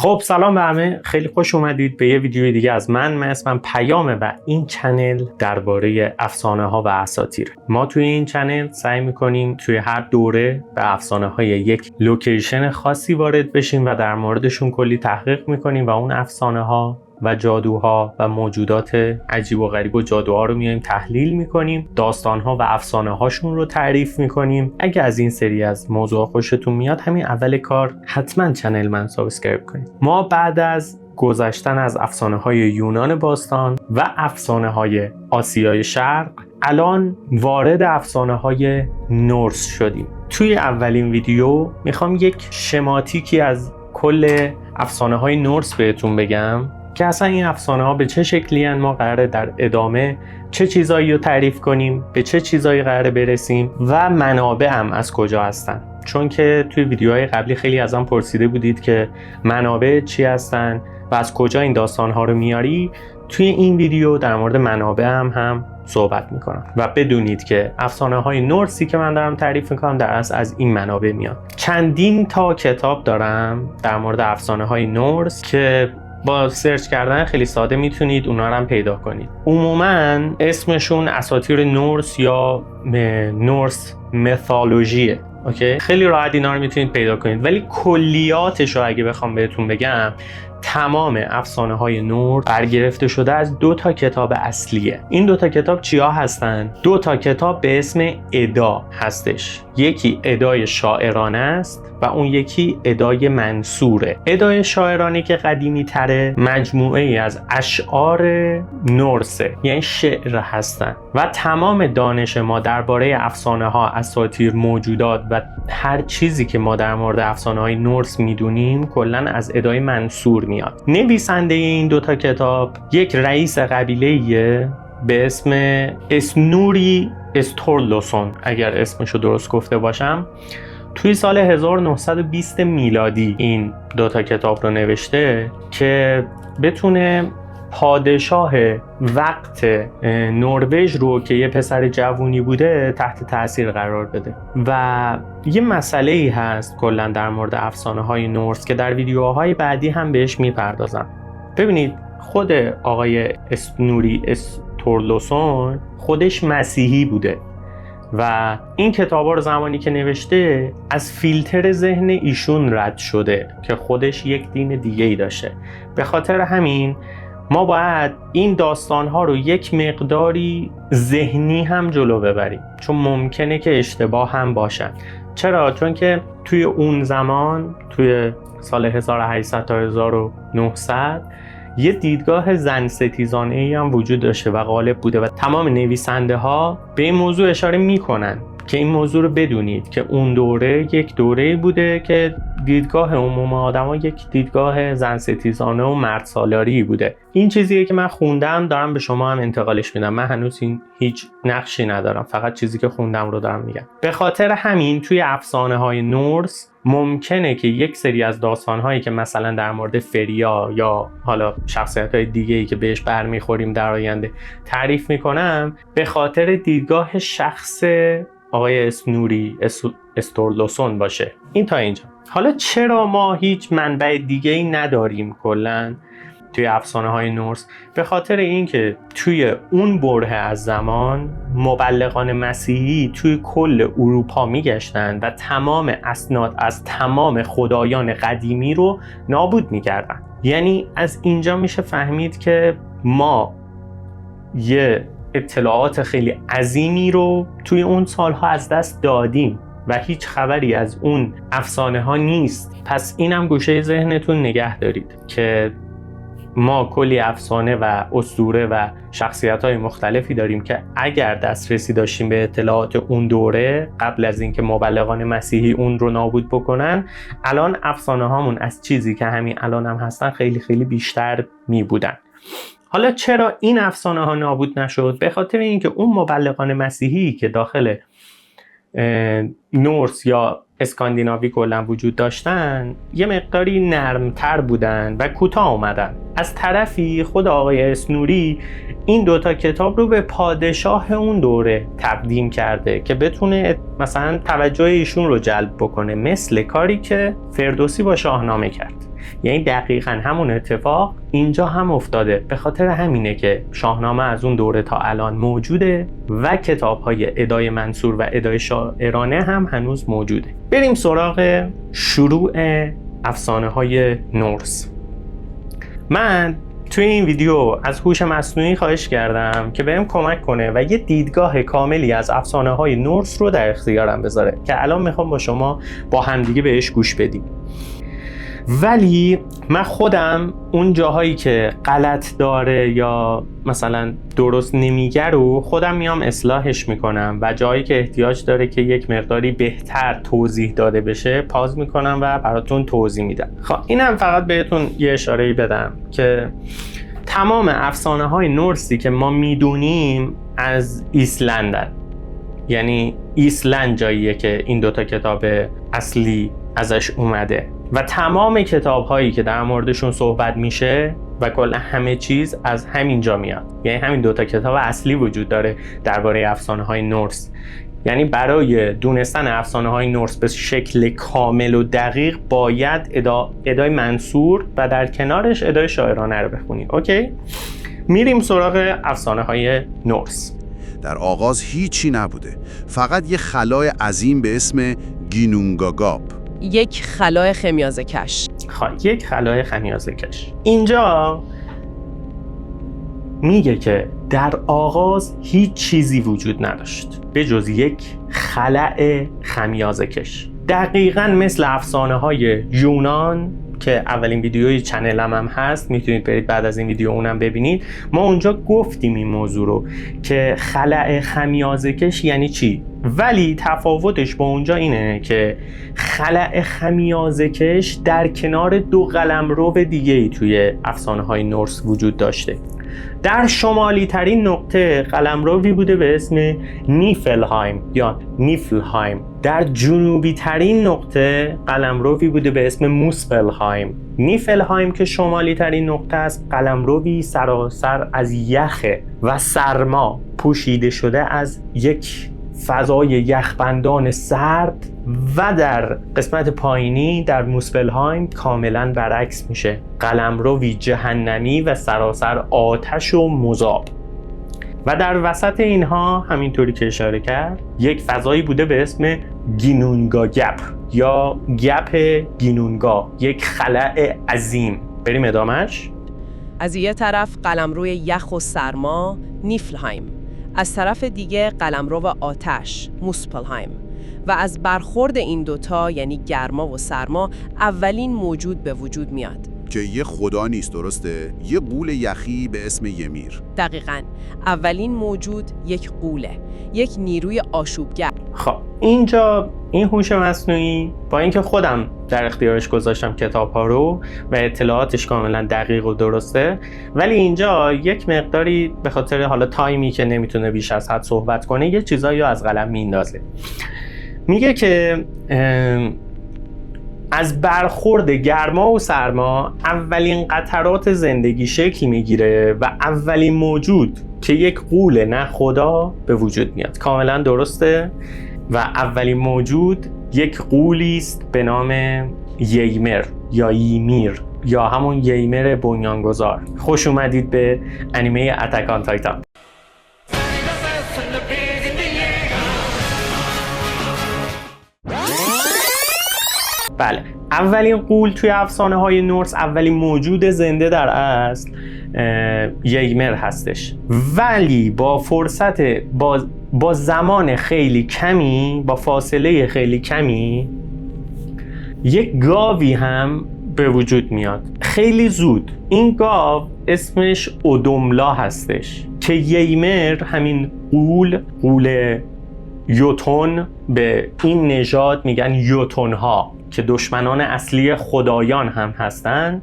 خب سلام به همه، خیلی خوش اومدید به یه ویدیوی دیگه از من اسمم پیامه و این چنل درباره افسانه ها و اساطیر. ما توی این چنل سعی میکنیم توی هر دوره به افسانه های یک لوکیشن خاصی وارد بشیم و در موردشون کلی تحقیق میکنیم و اون افسانه ها و جادوها و موجودات عجیب و غریب و جادوها رو میایم تحلیل میکنیم، داستانها و افسانه هاشون رو تعریف میکنیم. اگه از این سری از موضوع خوشتون میاد، همین اول کار حتما چنل من سابسکرایب کنید. ما بعد از گذشتن از افسانه های یونان باستان و افسانه های آسیای شرق، الان وارد افسانه های نورس شدیم. توی اولین ویدیو میخوام یک شماتیکی از کل افسانه های نورس بهتون بگم که اصلا این افسانه ها به چه شکلی هستند، ما قراره در ادامه چه چیزایی رو تعریف کنیم، به چه چیزایی قراره برسیم و منابع هم از کجا هستن. چون که توی ویدیوهای قبلی خیلی ازم پرسیده بودید که منابع چی هستن و از کجا این داستان ها رو میاری. توی این ویدیو در مورد منابع هم صحبت میکنم و بدونید که افسانه های نورسی که من دارم تعریف میکنم در اصل از این منابع میاد. چندین تا کتاب دارم در مورد افسانه های نورس که با سرچ کردن خیلی ساده میتونید اونا رو هم پیدا کنید. عموما اسمشون اساطیر نورس یا نورس میثولوژیه. اوکی، خیلی راحت اینا رو میتونید پیدا کنید، ولی کلیاتش رو اگه بخوام بهتون بگم، تمام افسانه های نورس برگرفته شده از 2 تا کتاب اصلیه. این 2 تا کتاب چیا هستن؟ 2 تا کتاب به اسم ادا هستش. یکی ادای شاعرانه است و اون یکی ادای منصوره. ادای شاعرانه که قدیمی تره، مجموعه ای از اشعار نورسه، یعنی شعر هستن و تمام دانش ما درباره افسانه ها، اساطیر، موجودات و هر چیزی که ما در مورد افسانه های نورس میدونیم کلا از ادای منصور میاد. نویسنده این 2 تا کتاب یک رئیس قبیله‌ایه به اسم اسنوری استورلوسون، اگر اسمشو درست گفته باشم. توی سال 1920 میلادی این 2 تا کتاب رو نوشته که بتونه پادشاه وقت نروژ رو که یه پسر جوونی بوده تحت تاثیر قرار بده. و یه مسئله ای هست کلا در مورد افسانه های نورس که در ویدیوهای بعدی هم بهش میپردازم. ببینید، خود آقای اسنوری استورلوسون خودش مسیحی بوده و این کتابا رو زمانی که نوشته از فیلتر ذهن ایشون رد شده که خودش یک دین دیگه ای داشته. به خاطر همین ما باید این داستان‌ها رو یک مقداری ذهنی هم جلو ببریم، چون ممکنه که اشتباه هم باشن. چرا؟ چون که توی اون زمان، توی سال 1800 تا 1900 یه دیدگاه زن ستیزانه‌ای هم وجود داشته و غالب بوده و تمام نویسنده ها به این موضوع اشاره میکنن که این موضوع رو بدونید که اون دوره یک دوره‌ای بوده که دیدگاه عموم آدم‌ها یک دیدگاه زن ستیزانه و مرد سالاری بوده. این چیزیه که من خوندم، دارم به شما هم انتقالش میدم. من هنوز هیچ نقشی ندارم، فقط چیزی که خوندم رو دارم میگم. به خاطر همین توی افسانه‌های نورس ممکنه که یک سری از داستان‌هایی که مثلا در مورد فریا یا حالا شخصیت‌های دیگه‌ای که بهش برمیخوریم در آینده تعریف میکنم، به خاطر دیدگاه شخص آقای اسنوری استورلوسون باشه. این تا اینجا. حالا چرا ما هیچ منبع دیگه‌ای نداریم کلاً توی افسانه های نورس؟ به خاطر اینکه توی اون بره از زمان مبلغان مسیحی توی کل اروپا میگشتن و تمام اسناد از تمام خدایان قدیمی رو نابود میکردن. یعنی از اینجا میشه فهمید که ما یه اطلاعات خیلی عظیمی رو توی اون سالها از دست دادیم و هیچ خبری از اون افسانه ها نیست. پس اینم گوشه ذهنتون نگه دارید که ما کلی افسانه و اسطوره و شخصیت‌های مختلفی داریم که اگر دسترسی داشتیم به اطلاعات اون دوره قبل از اینکه مبلغان مسیحی اون رو نابود بکنن، الان افسانه هامون از چیزی که همین الان هم هستن خیلی خیلی بیشتر می بودن. حالا چرا این افسانه ها نابود نشد؟ به خاطر اینکه اون مبلغان مسیحی که داخل نورس یا اسکاندیناوی کلا وجود داشتن یه مقداری نرمتر بودن و کوتاه اومدن. از طرفی خود آقای اسنوری این 2 تا کتاب رو به پادشاه اون دوره تقدیم کرده که بتونه مثلا توجه ایشون رو جلب بکنه، مثل کاری که فردوسی با شاهنامه کرد. یعنی دقیقاً همون اتفاق اینجا هم افتاده. به خاطر همینه که شاهنامه از اون دوره تا الان موجوده و کتاب‌های ادای منصور و ادای شاعرانه هم هنوز موجوده. بریم سراغ شروع افسانه‌های نورس. من توی این ویدیو از هوش مصنوعی خواهش کردم که بهم کمک کنه و یه دیدگاه کاملی از افسانه‌های نورس رو در اختیارم بذاره که الان میخوام با شما با همدیگه بهش گوش بدیم. ولی من خودم اون جاهایی که غلط داره یا مثلا درست نمیگه رو خودم میام اصلاحش میکنم و جایی که احتیاج داره که یک مقداری بهتر توضیح داده بشه پاز میکنم و براتون توضیح میدم. خب اینم فقط بهتون یه اشاره‌ای بدم که تمام افسانه‌های نورسی که ما میدونیم از ایسلندن، یعنی ایسلند جاییه که این دوتا کتاب اصلی ازش اومده و تمام کتاب هایی که در موردشون صحبت میشه و کلا همه چیز از همین جا میاد. یعنی همین دوتا کتاب اصلی وجود داره درباره افسانه های نورس. یعنی برای دونستن افسانه های نورس به شکل کامل و دقیق باید ادای منصور و در کنارش ادای شاعرانه رو بخونید. اوکی؟ میریم سراغ افسانه های نورس. در آغاز هیچی نبوده، فقط یه خلای عظیم به اسم گینونگاگاپ، یک خلای خمیازه‌کش. یک خلای خمیازه‌کش. اینجا میگه که در آغاز هیچ چیزی وجود نداشت به جز یک خلأ خمیازه‌کش. دقیقاً مثل افسانه های یونان که اولین ویدیوی چنلم هم هست، میتونید برید بعد از این ویدیو اونم ببینید. ما اونجا گفتیم این موضوع رو که خلأ خمیازه‌کش یعنی چی، ولی تفاوتش با اونجا اینه که خلأ خمیازه‌کش در کنار دو قلمرو دیگه‌ای توی افسانه‌های نورس وجود داشته. در شمالی ترین نقطه قلمروی بوده به اسم نیفلهایم یا نیفلهایم. در جنوبی ترین نقطه قلمروی بوده به اسم موسپلهایم. نیفلهایم که شمالی ترین نقطه است، قلمروی سراسر از یخ و سرما پوشیده شده از یک فضای یخبندان سرد و در قسمت پایینی در موسپلهایم کاملا برعکس میشه، قلمروی جهنمی و سراسر آتش و مذاب. و در وسط اینها همینطوری که اشاره کرد یک فضایی بوده به اسم گینونگا گپ یا گپ گینونگا، یک خلأ عظیم. بریم ادامهش. از یه طرف قلمروی یخ و سرما نیفلهایم، از طرف دیگه قلمرو آتش موسپلهایم و از برخورد این دوتا یعنی گرما و سرما اولین موجود به وجود میاد که یه خدا نیست، درسته؟ یه غول یخی به اسم ymir. دقیقاً اولین موجود یک غوله، یک نیروی آشوبگر. خب اینجا این هوش مصنوعی با اینکه خودم در اختیارش گذاشتم کتاب‌ها رو و اطلاعاتش کاملا دقیق و درسته، ولی اینجا یک مقداری به خاطر حالا تایمی که نمیتونه بیش از حد صحبت کنه یه چیزایی رو از قلم میندازه. میگه که از برخورد گرما و سرما اولین قطرات زندگی شکل میگیره و اولین موجود که یک غول نه خدا به وجود میاد. کاملا درسته و اولین موجود یک غولی است به نام ییمر یا یمیر یا همون ییمر بنیانگذار. خوش اومدید به انیمه اتک آن تایتان. بله، اولین غول توی افسانه های نورس، اولین موجود زنده در اصل ییمر هستش، ولی با فرصت با زمان خیلی کمی، با فاصله خیلی کمی، یک گاوی هم به وجود میاد خیلی زود. این گاو اسمش اودوملا هستش که ییمر همین غول یوتون، به این نژاد میگن یوتون ها که دشمنان اصلی خدایان هم هستن.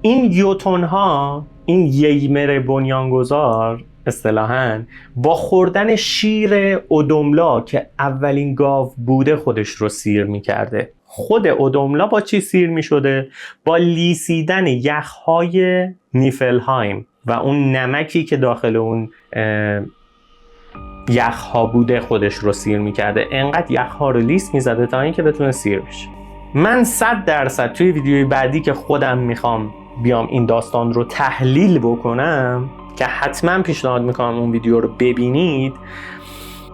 این یوتون ها، این ییمر بنیانگذار اصطلاحاً با خوردن شیر اودوملا که اولین گاو بوده خودش رو سیر میکرده. خود اودوملا با چی سیر میشده؟ با لیسیدن یخهای نیفلهایم و اون نمکی که داخل اون یخها بوده خودش رو سیر میکرده. انقدر یخها رو لیس میزده تا اینکه بتونه سیر بشه. من 100% توی ویدیوی بعدی که خودم میخوام بیام این داستان رو تحلیل بکنم که حتما پیشنهاد میکنم اون ویدیو رو ببینید،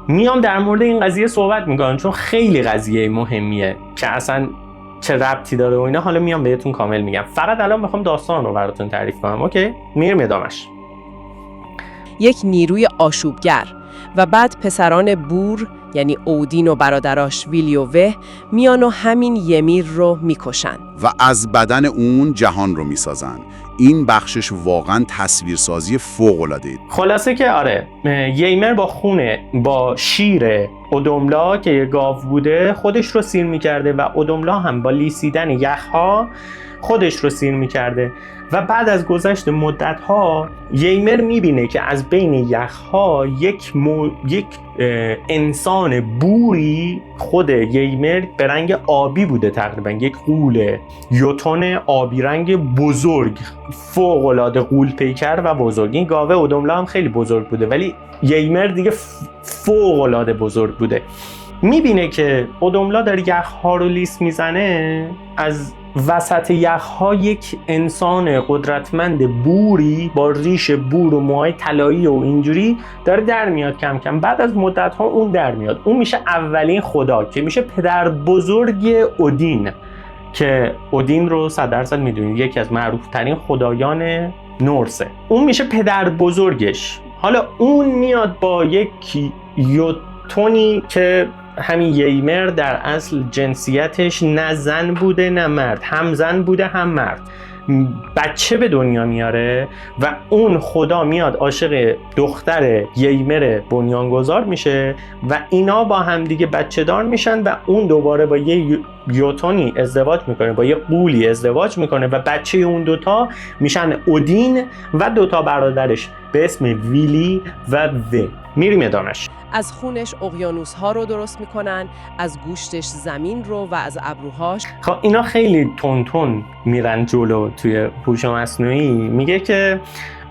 میام در مورد این قضیه صحبت میکنم، چون خیلی قضیه مهمیه که اصلا چه ربطی داره و اینا. حالا میام بهتون کامل میگم. فقط الان میخوام داستان رو براتون تعریف کنم. اوکی؟ میریم ادامش. یک نیروی آشوبگر و بعد پسران بور یعنی اودین و برادراش ویلی و وه میان و همین ymir رو میکشن و از بدن اون جهان رو میسازن. این بخشش واقعا تصویرسازی فوق‌العاده. خلاصه که آره، ymir با شیر اودوملا که یه گاو بوده خودش رو سیر میکرده و اودوملا هم با لیسیدن یخها خودش رو سیر میکرده و بعد از گذشت مدت‌ها ymir میبینه که از بین یخها یک انسان بوری خود ymir به رنگ آبی بوده، تقریبا یک غول یوتون آبی رنگ بزرگ، فوق‌العاده غول پیکر و بزرگ. این گاوه اودوملا هم خیلی بزرگ بوده ولی ymir دیگه فوق‌العاده بزرگ بوده. میبینه که اودوملا داره یخها رو لیس میزنه، از وسط یخها یک انسان قدرتمند بوری با ریش بور و موهای طلایی و اینجوری داره در میاد کم کم. بعد از مدت ها اون در میاد، اون میشه اولین خدا که میشه پدر بزرگ اودین، که اودین رو 100% میدونید یکی از معروف ترین خدایان نورسه. اون میشه پدر بزرگش. حالا اون میاد با یک یوتونی که همین ymir در اصل جنسیتش نه زن بوده نه مرد، هم زن بوده هم مرد، بچه به دنیا میاره و اون خدا میاد عاشق دختر ymir بنیانگذار میشه و اینا با هم دیگه بچه دار میشن و اون دوباره با یه یوتونی ازدواج میکنه، با یه غولی ازدواج میکنه و بچه اون دوتا میشن اودین و دوتا برادرش به اسم ویلی و و. میریم ادامش. از خونش اقیانوس ها رو درست میکنن، از گوشتش زمین رو و از ابروهاش. خب اینا خیلی تون میرن جلو توی هوش مصنوعی. میگه که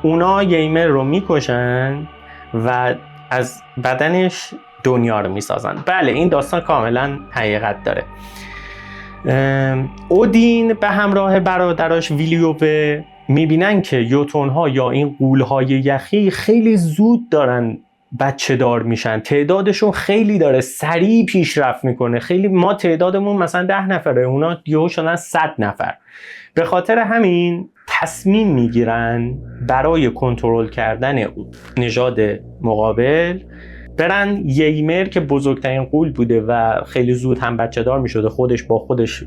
اونا ymir رو میکشن و از بدنش دنیا رو میسازن. بله این داستان کاملا حقیقت داره. اودین به همراه برادراش ویلی و و میبینن که یوتون ها یا این غول های یخی خیلی زود دارن بچه دار میشن، تعدادشون خیلی داره سریع پیشرفت میکنه. خیلی ما تعدادمون مثلا 10 نفره، اونا یهو شدن 100 نفر. به خاطر همین تصمیم میگیرن برای کنترل کردن نژاد مقابل برن ymir که بزرگترین غول بوده و خیلی زود هم بچه دار میشده، خودش با خودش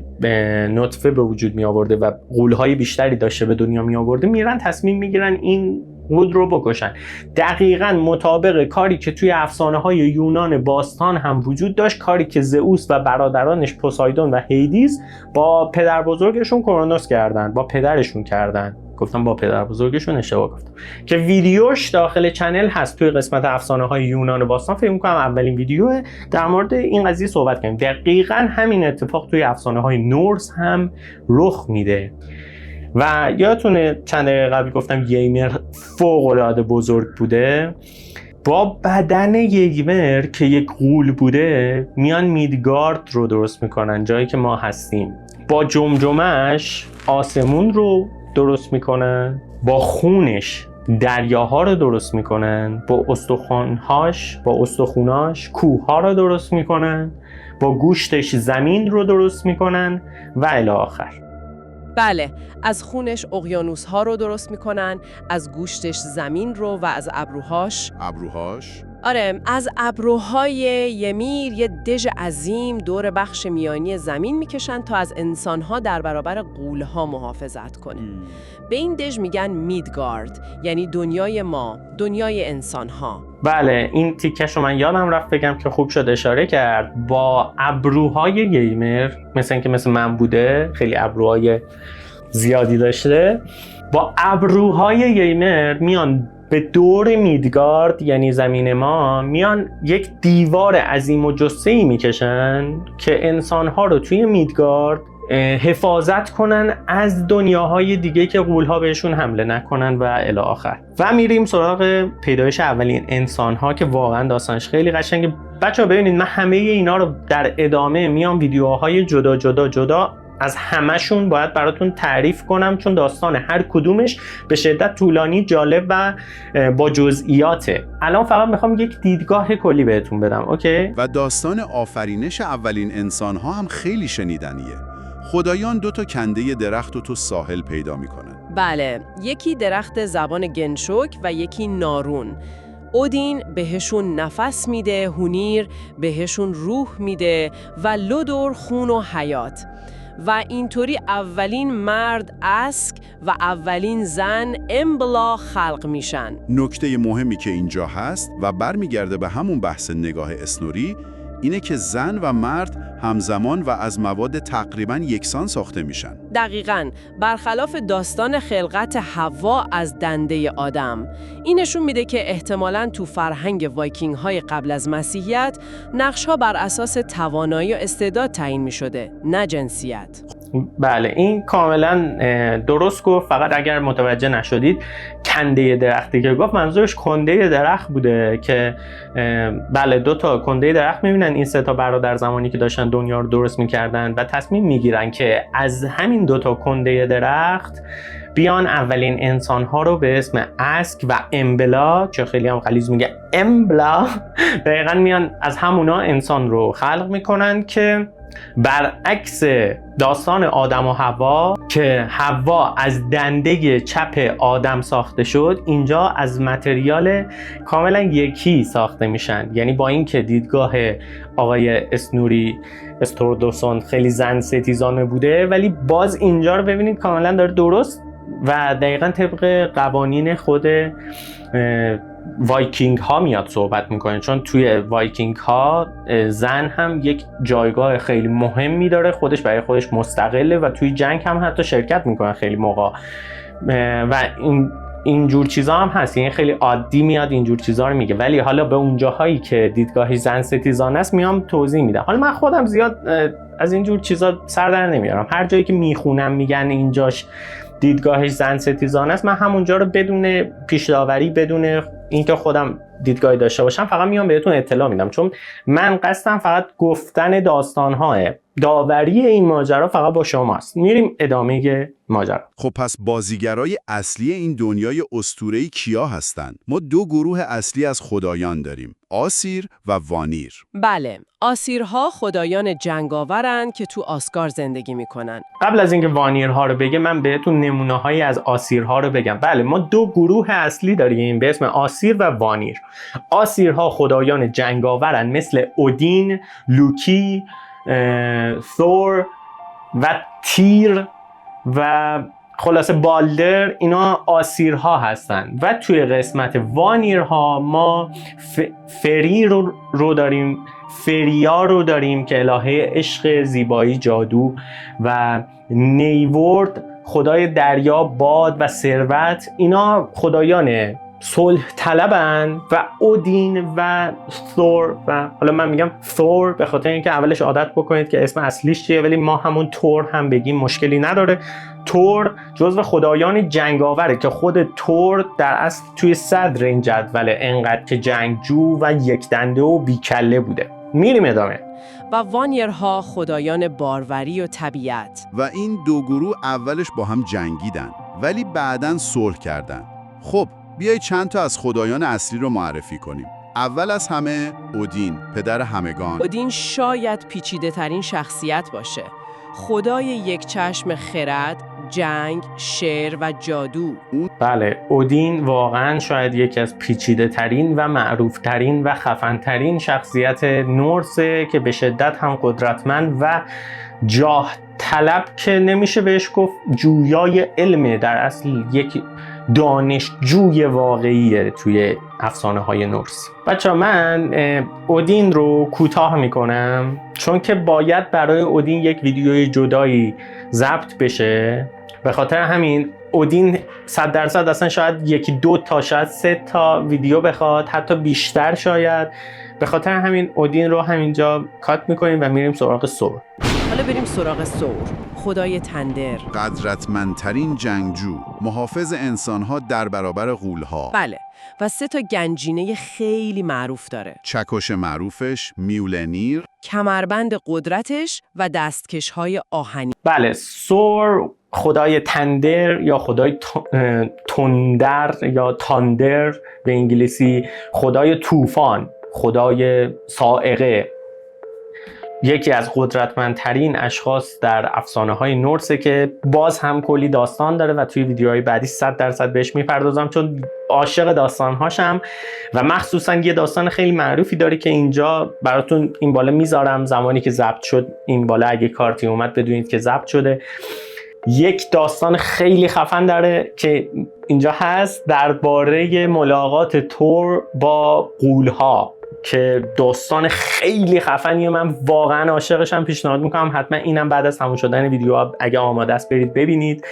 نطفه به وجود می آورده و غول‌های بیشتری داشته به دنیا می آورده، میرن تصمیم میگیرن این غول رو بکشن. دقیقاً مطابق کاری که توی افسانه‌های یونان باستان هم وجود داشت، کاری که زئوس و برادرانش پوسایدون و هیدیس با پدر بزرگشون کرونوس کردن، با پدرشون کردن. گفتم با پدر بزرگشون، اشتباه گفتم. که ویدیوش داخل چنل هست توی قسمت افسانه‌های یونان باستان. فکر می‌کنم اولین ویدیو در مورد این قضیه صحبت کردیم. دقیقاً همین اتفاق توی افسانه‌های نورس هم رخ میده. و یادتونه چند دقیقه قبل گفتم ymir فوق‌العاده بزرگ بوده. با بدن ymir که یک غول بوده میان میدگارد رو درست میکنن، جایی که ما هستیم. با جمجمه‌اش آسمون رو درست میکنن، با خونش دریاها رو درست میکنن، با استخوناش کوهها رو درست میکنن، با گوشتش زمین رو درست میکنن و الی آخر. بله، از خونش اقیانوس ها رو درست میکنن، از گوشتش زمین رو و از ابروهاش. آره، از ابروهای ymir یه دژ عظیم دور بخش میانی زمین میکشن تا از انسانها در برابر غول‌ها محافظت کنه. به این دژ میگن میدگارد، یعنی دنیای ما، دنیای انسانها. بله، این تیکش رو من یادم رفت بگم که خوب شد اشاره کرد. با ابروهای ymir مثل اینکه مثل من بوده، خیلی ابروهای زیادی داشته. با ابروهای ymir میان به دور میدگارد، یعنی زمین ما، میان یک دیوار عظیم و جثه‌ای میکشن که انسانها رو توی میدگارد حفاظت کنن از دنیاهای دیگه که غول‌ها بهشون حمله نکنن و الی آخر. و میریم سراغ پیدایش اولین انسان‌ها که واقعا داستانش خیلی قشنگه. بچه‌ها ببینید من همه اینا رو در ادامه میام ویدیوهای جدا از همشون باید براتون تعریف کنم، چون داستان هر کدومش به شدت طولانی، جالب و با جزئیاته. الان فقط میخوام یک دیدگاه کلی بهتون بدم. اوکی؟ و داستان آفرینش اولین انسان‌ها هم خیلی شنیدنیه. خدایان 2 کنده درخت و تو ساحل پیدا میکنن. بله، یکی درخت زبان گنشوک و یکی نارون. اودین بهشون نفس میده، هونیر بهشون روح میده و لودور خون و حیات. و اینطوری اولین مرد اسک و اولین زن امبلا خلق میشن. نکته مهمی که اینجا هست و برمیگرده به همون بحث نگاه اسنوری، اینه که زن و مرد همزمان و از مواد تقریباً یکسان ساخته میشن. دقیقاً، برخلاف داستان خلقت حوا از دنده آدم. این نشون میده که احتمالاً تو فرهنگ وایکینگ های قبل از مسیحیت نقش‌ها بر اساس توانایی و استعداد تعیین میشده، نه جنسیت. بله، این کاملا درست گفت. فقط اگر متوجه نشدید، کنده درختی که گفت منظورش کنده درخت بوده که بله 2 کنده درخت میبینن این 3 برادر زمانی که داشتن دنیا رو درست میکردن و تصمیم میگیرن که از همین 2 کنده درخت بیان اولین انسان‌ها رو به اسم اسک و امبلا، چه خیلی هم غلیظ میگه امبلا، دقیقاً میان از همونا انسان رو خلق میکنن که برعکس داستان آدم و حوا که حوا از دنده چپ آدم ساخته شد، اینجا از متریال کاملا یکی ساخته میشن. یعنی با اینکه دیدگاه آقای اسنوری استوردوسون خیلی زن ستیزانه بوده، ولی باز اینجا رو ببینید کاملا داره درست و دقیقا طبق قوانین خود وایکینگ ها میاد صحبت میکنه، چون توی وایکینگ ها زن هم یک جایگاه خیلی مهمی داره، خودش برای خودش مستقله و توی جنگ هم حتی شرکت میکنه خیلی موقع و اینجور چیزا هم هست. یعنی خیلی عادی میاد اینجور چیزا رو میگه، ولی حالا به اون جاهایی که دیدگاهی زن ستیزانه است میام توضیح میدم. حالا من خودم زیاد از اینجور چیزا سر در نمیارم، هر جایی که میخونم میگن اینجاش دیدگاهش زن ستیزانه است، من همونجا رو بدون پیش داوری، بدون اینکه خودم دیدگاهی داشته باشم، فقط میام بهتون اطلاع میدم، چون من قصدم فقط گفتن داستان‌ها، داوری این ماجرا فقط با شماست. میریم ادامه ماجرا. خب پس بازیگرای اصلی این دنیای اسطوره‌ای کیا هستن؟ ما 2 گروه اصلی از خدایان داریم، آسیر و وانیر. بله، آسیرها خدایان جنگاورن که تو آسگارد زندگی میکنن. قبل از اینکه وانیرها رو بگم، من بهتون نمونه‌هایی از آسیرها رو بگم. بله، ما 2 گروه اصلی داریم به اسم آسیر و وانیر. آسیرها خدایان جنگاورن مثل اودین، لوکی، ثور و تیر و خلاصه بالدر. اینا آسیرها هستن. و توی قسمت وانیرها ما فری رو داریم، فریا رو داریم که الهه عشق، زیبایی، جادو، و نیورد خدای دریا، باد و ثروت. اینا خدایان صلح طلبن. و اودین و ثور، و حالا من میگم ثور به خاطر اینکه اولش عادت بکنید که اسم اصلیش چیه، ولی ما همون تور هم بگیم مشکلی نداره. تور جزو خدایان جنگاوره که خود تور در اصل توی صدر این جدوله، انقدر که جنگجو و یک دنده و بیکله بوده. میریم ادامه. و وانیرها خدایان باروری و طبیعت. و این 2 گروه اولش با هم جنگیدن ولی بعداً صلح کردن. خب بیایید چند تا از خدایان اصلی رو معرفی کنیم. اول از همه اودین، پدر همگان. اودین شاید پیچیده ترین شخصیت باشه. خدای یک چشم خرد، جنگ، شعر و جادو. بله، اودین واقعا شاید یکی از پیچیده ترین و معروف ترین و خفن ترین شخصیت نورسه که به شدت هم قدرتمند و جاه طلب که نمیشه بهش گفت، جویای علمه، در اصل یک دانشجوی واقعیه توی افسانه های نورس. بچه من اودین رو کوتاه میکنم چون که باید برای اودین یک ویدیوی جدایی ضبط بشه. به خاطر همین اودین 100% اصلا شاید 1-2 تا شاید 3 تا ویدیو بخواد، حتی بیشتر شاید. به خاطر همین اودین رو همینجا کات میکنیم و میریم سراغ ثور. حالا بریم سراغ ثور، خدای تندر. قدرتمندترین جنگجو، محافظ انسانها در برابر غول‌ها. بله، و 3 گنجینه خیلی معروف داره. چکش معروفش، میولنیر، کمربند قدرتش و دستکش‌های آهنی. بله، ثور خدای تندر یا خدای تندر یا تاندر به انگلیسی، خدای طوفان، خدای صاعقه، یکی از قدرتمندترین اشخاص در افسانه‌های نورسه که باز هم کلی داستان داره و توی ویدیوهای بعدی 100% بهش میپردازم چون عاشق داستان‌هاشم و مخصوصا یه داستان خیلی معروفی داره که اینجا براتون این بالا میذارم. زمانی که ضبط شد این بالا اگه کارتی اومد بدونید که ضبط شده. یک داستان خیلی خفن داره که اینجا هست درباره ملاقات ثور با غول‌ها که داستان خیلی خفنیه. من واقعا عاشقشم، پیشنهاد میکنم حتما اینم بعد از تموم شدن ویدیو اگه آماده است برید ببینید.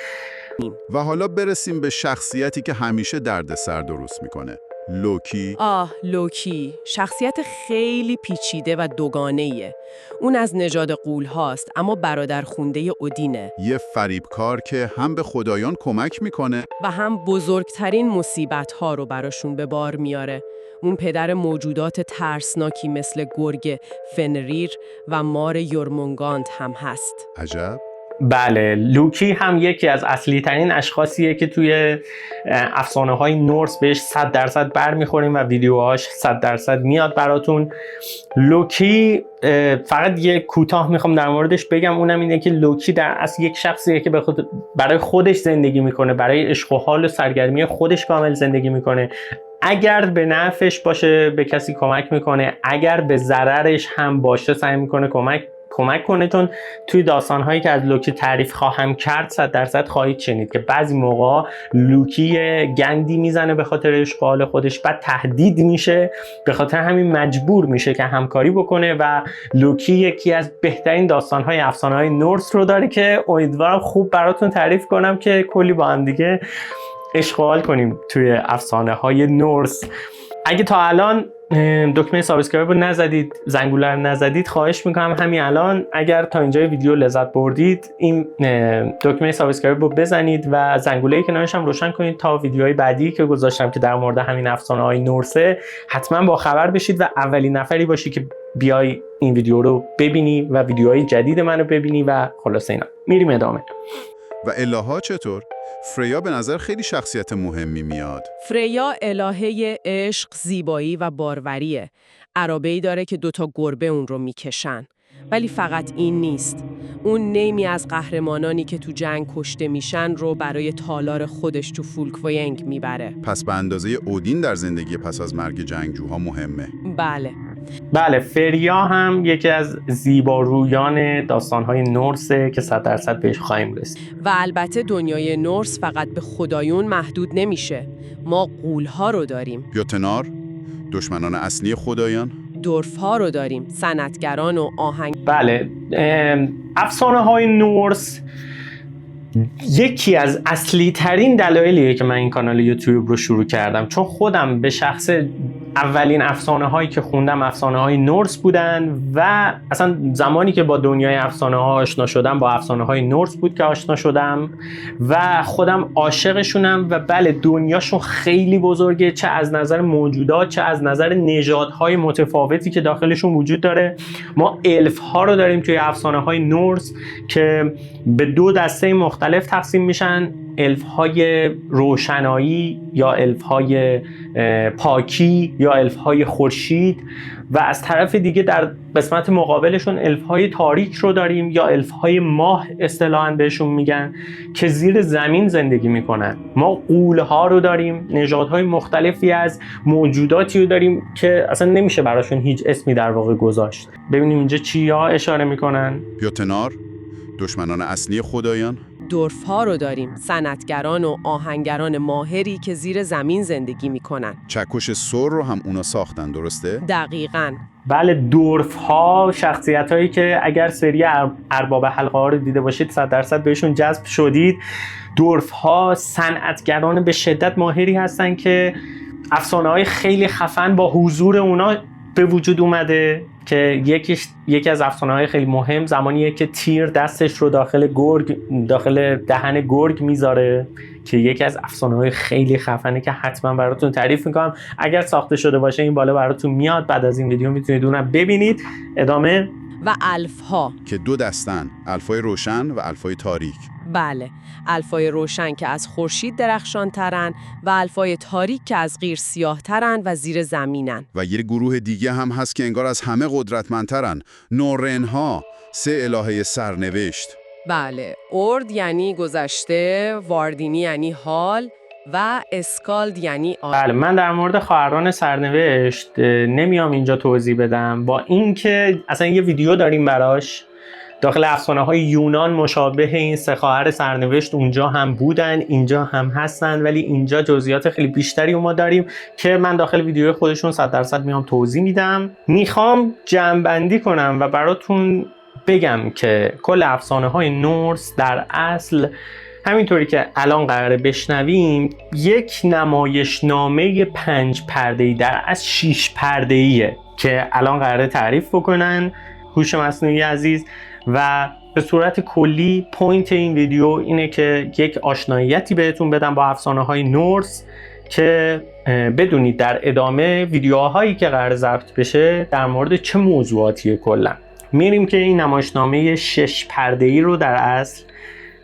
و حالا برسیم به شخصیتی که همیشه دردسر درست میکنه، لوکی. لوکی شخصیت خیلی پیچیده و دوگانه‌ایه. اون از نژاد غول هاست اما برادر خونده اودینه. یه فریبکار که هم به خدایان کمک میکنه و هم بزرگترین مصیبت‌ها رو براشون به بار میاره. اون پدر موجودات ترسناکی مثل گرگ فنریر و مار یورمونگاند هم هست. عجب. بله، لوکی هم یکی از اصلی ترین اشخاصیه که توی افسانه های نورس بهش 100% برمیخوریم و ویدیوهاش 100% میاد براتون. لوکی فقط یه کوتاه میخوام در موردش بگم، اونم اینه که لوکی در اصل یک شخصیه که برای خودش زندگی میکنه، برای عشق و حال و سرگرمی خودش کامل زندگی میکنه. اگر به نفعش باشه به کسی کمک میکنه، اگر به ضررش هم باشه سعی میکنه کمک کنه. چون توی داستان‌هایی که از لوکی تعریف خواهم کرد 100% خواهید شنید که بعضی موقع لوکی گندی میزنه به خاطر عشق و حال خودش، بعد تهدید میشه، به خاطر همین مجبور میشه که همکاری بکنه. و لوکی یکی از بهترین داستان‌های افسانه‌های نورس رو داره که امیدوارم خوب براتون تعریف کنم که کلی با هم دیگه عشق و حال کنیم توی افسانه‌های نورس. اگه تا الان دکمه سابسکرایب رو نزدید، زنگوله رو نزدید، خواهش میکنم همین الان اگر تا اینجای ویدیو لذت بردید این دکمه سابسکرایب رو بزنید و زنگوله کنارش هم روشن کنید تا ویدیوهای بعدی که گذاشتم که در مورد همین افسانه‌های نورسه حتما با خبر بشید و اولین نفری باشی که بیای این ویدیو رو ببینی و ویدیوهای جدید منو ببینی. و خلاصه اینا میریم ادامه. و اله‌ها چطور؟ فریا به نظر خیلی شخصیت مهمی میاد. فریا الهه عشق، زیبایی و باروریه. عرابه‌ای داره که 2 گربه اون رو میکشن. ولی فقط این نیست. اون نیمی از قهرمانانی که تو جنگ کشته میشن رو برای تالار خودش تو فولکوینگ میبره. پس به اندازه اودین در زندگی پس از مرگ جنگجوها مهمه. بله، فریا هم یکی از زیبارویان داستان‌های نورسه که 100% بهش خواهیم رسید. و البته دنیای نورس فقط به خدایون محدود نمیشه. ما غول‌ها رو داریم. یوتنار، دشمنان اصلی خدایان. دورف‌ها رو داریم، صنعتگران و آهنگ. بله، افسانه‌های نورس یکی از اصلی ترین دلایلیه که من این کانال یوتیوب رو شروع کردم، چون خودم به شخص اولین افسانه هایی که خوندم افسانه های نورس بودن و اصلا زمانی که با دنیای افسانه ها آشنا شدم با افسانه های نورس بود که آشنا شدم و خودم عاشقشونم. و بله، دنیاشون خیلی بزرگه، چه از نظر موجودات چه از نظر نژادهای متفاوتی که داخلشون وجود داره. ما الف ها رو داریم توی افسانه های نورس که به 2 دسته مختلف تقسیم میشن، الف‌های روشنایی یا الف‌های پاکی یا الف‌های خورشید، و از طرف دیگه در قسمت مقابلشون الف‌های تاریک رو داریم یا الف‌های ماه اصطلاحاً بهشون میگن که زیر زمین زندگی میکنن. ما غول‌ها رو داریم، نژادهای مختلفی از موجوداتی رو داریم که اصلا نمیشه براشون هیچ اسمی در واقع گذاشت. ببینیم اینجا چیا اشاره میکنن. یوتنار، دشمنان اصلی خدایان. دورف‌ها رو داریم، صنعتگران و آهنگران ماهری که زیر زمین زندگی میکنن. چکش ثور رو هم اونا ساختن، درسته؟ دقیقاً. بله، دورف‌ها شخصیت‌هایی که اگر سری ارباب حلقه ها رو دیده باشید 100% بهشون جذب شدید. دورف‌ها صنعتگران به شدت ماهری هستن که افسانه‌های خیلی خفن با حضور اونا به وجود اومده که یکی از افسانه‌های خیلی مهم زمانیه که تیر دستش رو داخل دهن گرگ میذاره که یکی از افسانه‌های خیلی خفنه که حتما براتون تعریف میکنم. اگر ساخته شده باشه این بالا براتون میاد، بعد از این ویدیو میتونید اونم ببینید. ادامه. و الف‌ها که دو دستن، الفای روشن و الفای تاریک. بله، الفای روشن که از خورشید درخشان ترن و الفای تاریک که از قیر سیاه ترن و زیر زمینن. و یه گروه دیگه هم هست که انگار از همه قدرتمندترن، نورنها، 3 الهه سرنوشت. بله، اورد یعنی گذشته، واردینی یعنی حال و اسکالد یعنی بله، من در مورد خواهران سرنوشت نمیام اینجا توضیح بدم، با اینکه اصلا یه ویدیو داریم براش. داخل افسانه‌های یونان مشابه این 3 خواهر سرنوشت اونجا هم بودن، اینجا هم هستن، ولی اینجا جزئیات خیلی بیشتری ما داریم که من داخل ویدیوی خودشون 100% میام توضیح میدم. میخوام جمع‌بندی کنم و براتون بگم که کل افسانه‌های نورس در اصل همینطوری که الان قراره بشنویم یک نمایشنامه 5 پرده‌ای در از 6 پرده‌ایه که الان قراره تعریف بکنن هوش مصنوعی عزیز. و به صورت کلی پوینت این ویدیو اینه که یک آشناییتی بهتون بدم با افسانه‌های نورس که بدونید در ادامه ویدیوهایی که قرار ضبط بشه در مورد چه موضوعاتی کلا. میریم که این نمایشنامه 6 پرده‌ای رو در اصل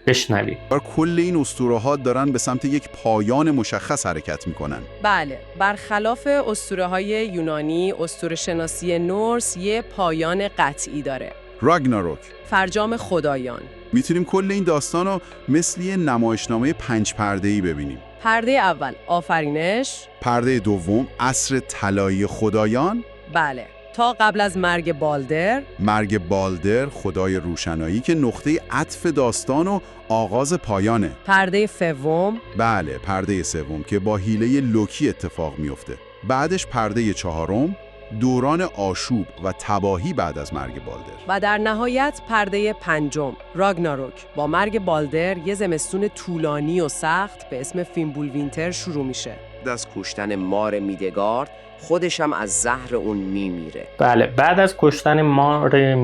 بشنوید. کل این اسطوره‌ها دارن به سمت یک پایان مشخص حرکت میکنن. بله، برخلاف اسطوره‌های یونانی، اسطوره‌شناسی نورس یه پایان قطعی داره. راگناروک، فرجام خدایان. میتونیم کل این داستان رو مثل یه نمایشنامه 5 پرده‌ای ببینیم. پرده اول آفرینش. پرده دوم عصر طلایی خدایان. بله، تا قبل از مرگ بالدر. مرگ بالدر، خدای روشنایی که نقطه عطف داستان و آغاز پایانه. پرده سوم. بله، پرده سوم که با حیله لوکی اتفاق میفته. بعدش پرده چهارم، دوران آشوب و تباهی بعد از مرگ بالدر. و در نهایت پرده پنجم، راگناروک. با مرگ بالدر یه زمستون طولانی و سخت به اسم فیمبولوینتر شروع میشه. از کشتن مار میدگارد خودش هم از زهر اون میمیره. بله، بعد از کشتن مار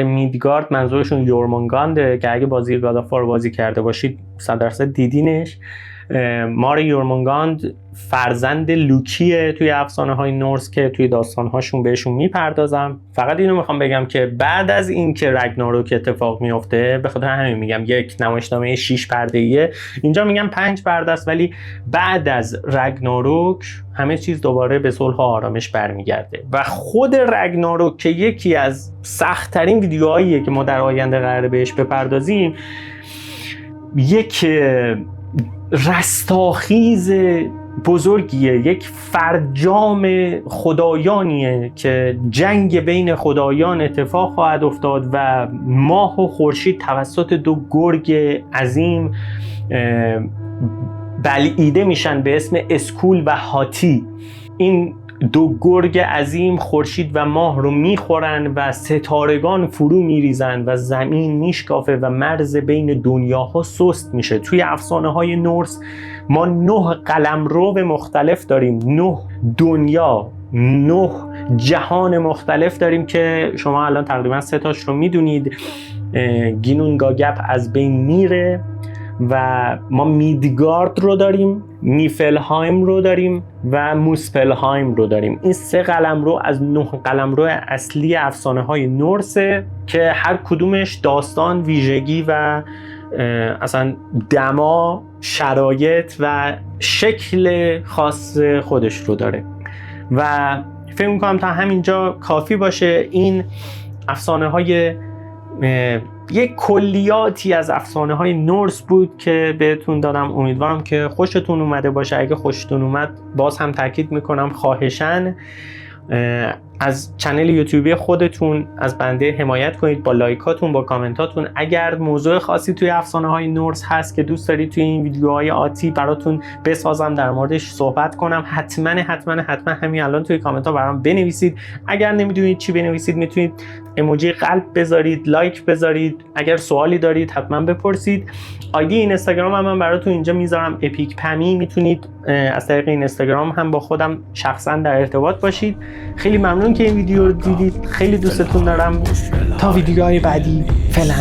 میدگارد منظورشون یورمونگانده که اگه بازی گاد آف وار بازی کرده باشید 100% دیدینش. مار یورمونگاند فرزند لوکیه توی افسانه‌های نورس که توی داستان‌هاشون بهشون میپردازم. فقط اینو میخوام بگم که بعد از این که رگناروک اتفاق میفته، به خاطر همین میگم یک نمایشنامه 6 پرده‌ایه، اینجا میگم 5 پرده است، ولی بعد از رگناروک همه چیز دوباره به صلح و آرامش برمیگرده و خود رگناروک که یکی از سخت‌ترین ویدیوهاییه که ما در آینده قراره بهش بپردازیم، یک رستاخیز بزرگیه، یک فرجام خدایانیه که جنگ بین خدایان اتفاق خواهد افتاد و ماه و خورشید توسط 2 گرگ عظیم بلعیده میشن به اسم اسکول و هاتی. این 2 گرگ عظیم خورشید و ماه رو میخورن و ستارگان فرو میریزن و زمین میشکافه و مرز بین دنیاها سست میشه. توی افسانه‌های نورس ما 9 قلمرو مختلف داریم، 9 دنیا، 9 جهان مختلف داریم که شما الان تقریبا 3 تاش رو میدونید. گینونگاگپ از بین میره و ما میدگارد رو داریم، نیفلهایم رو داریم و موسپلهایم رو داریم. این 3 قلمرو از 9 قلمرو اصلی افسانه‌های نورسه که هر کدومش داستان، ویژگی و اصلا دما، شرایط و شکل خاص خودش رو داره و فکر می‌کنم تا همینجا کافی باشه. این افسانه‌های یک کلیاتی از افسانه‌های نورس بود که بهتون دادم. امیدوارم که خوشتون اومده باشه. اگه خوشتون اومد باز هم تاکید میکنم خواهشاً از چنل یوتیوبی خودتون از بنده حمایت کنید با لایکاتون، با کامنتاتون. اگر موضوع خاصی توی افسانه‌های نورس هست که دوست دارید توی این ویدیوهای آتی براتون بسازم در موردش صحبت کنم، حتما همین الان توی کامنت ها برام بنویسید. اگر نمیدونید چی بنویسید میتونید ایموجی قلب بذارید، لایک بذارید. اگر سوالی دارید حتما بپرسید. آیدی اینستاگرام هم من براتون اینجا میذارم، اپیک پمی. میتونید از طریق اینستاگرام هم با خودم شخصا در ارتباط باشید. خیلی ممنون ممنون که این ویدیو رو دیدید. خیلی دوستتون دارم. تا ویدیوهای بعدی، فعلا.